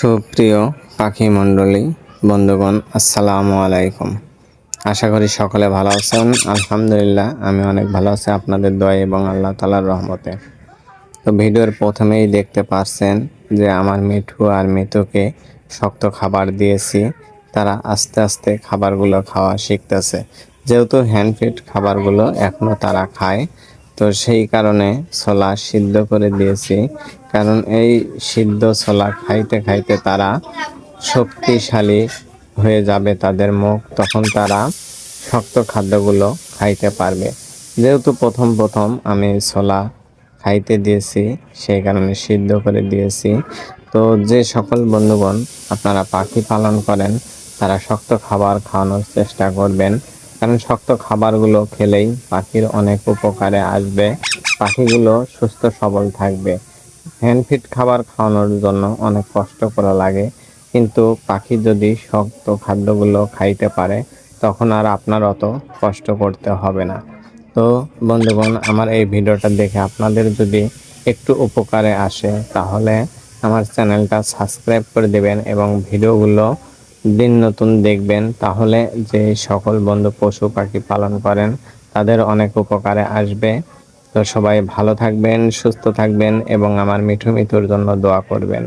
সুপ্রিয় পাখি মণ্ডলী বন্ধুগণ, আসসালামু আলাইকুম। আশা করি সকলে ভালো আছেন। আলহামদুলিল্লাহ, আমি অনেক ভালো আছি আপনাদের দয়া এবং আল্লাহ তাআলার রহমতে। তো ভিডিওর প্রথমেই দেখতে পাচ্ছেন যে আমার মিঠু আর মিতুকে শক্ত খাবার দিয়েছি। তারা আস্তে আস্তে খাবারগুলো খাওয়া শিখতেছে। যেহেতু হ্যান্ডফিড খাবারগুলো এখনও তারা খায়, তো সেই কারণে ছোলা সিদ্ধ করে দিয়েছি। কারণ এই সিদ্ধ ছোলা খাইতে খাইতে তারা শক্তিশালী হয়ে যাবে তাদের মুখ, তখন তারা শক্ত খাদ্যগুলো খাইতে পারবে। যেহেতু প্রথম প্রথম আমি ছোলা খাইতে দিয়েছি, সেই কারণে সিদ্ধ করে দিয়েছি। তো যে সকল বন্ধুগণ আপনারা পাখি পালন করেন, তারা শক্ত খাবার খাওয়ানোর চেষ্টা করবেন। কারণ শক্ত খাবারগুলো খেলেই পাখির অনেক উপকারে আসবে, পাখিগুলো সুস্থ সবল থাকবে। হ্যান্ডফিড খাবার খাওয়ানোর জন্য অনেক কষ্ট করা লাগে, কিন্তু পাখি যদি শক্ত খাদ্যগুলো খাইতে পারে, তখন আর আপনার অত কষ্ট করতে হবে না। তো বন্ধুগণ, আমার এই ভিডিওটা দেখে আপনাদের যদি একটু উপকারে আসে, তাহলে আমার চ্যানেলটা সাবস্ক্রাইব করে দেবেন এবং ভিডিওগুলো দিন নতুন দেখবেন। তাহলে যে সকল বন্ধু পশু পাখি পালন করেন, তাদের অনেক উপকারে আসবে। তো সবাই ভালো থাকবেন, সুস্থ থাকবেন এবং আমার মিঠুর জন্য দোয়া করবেন।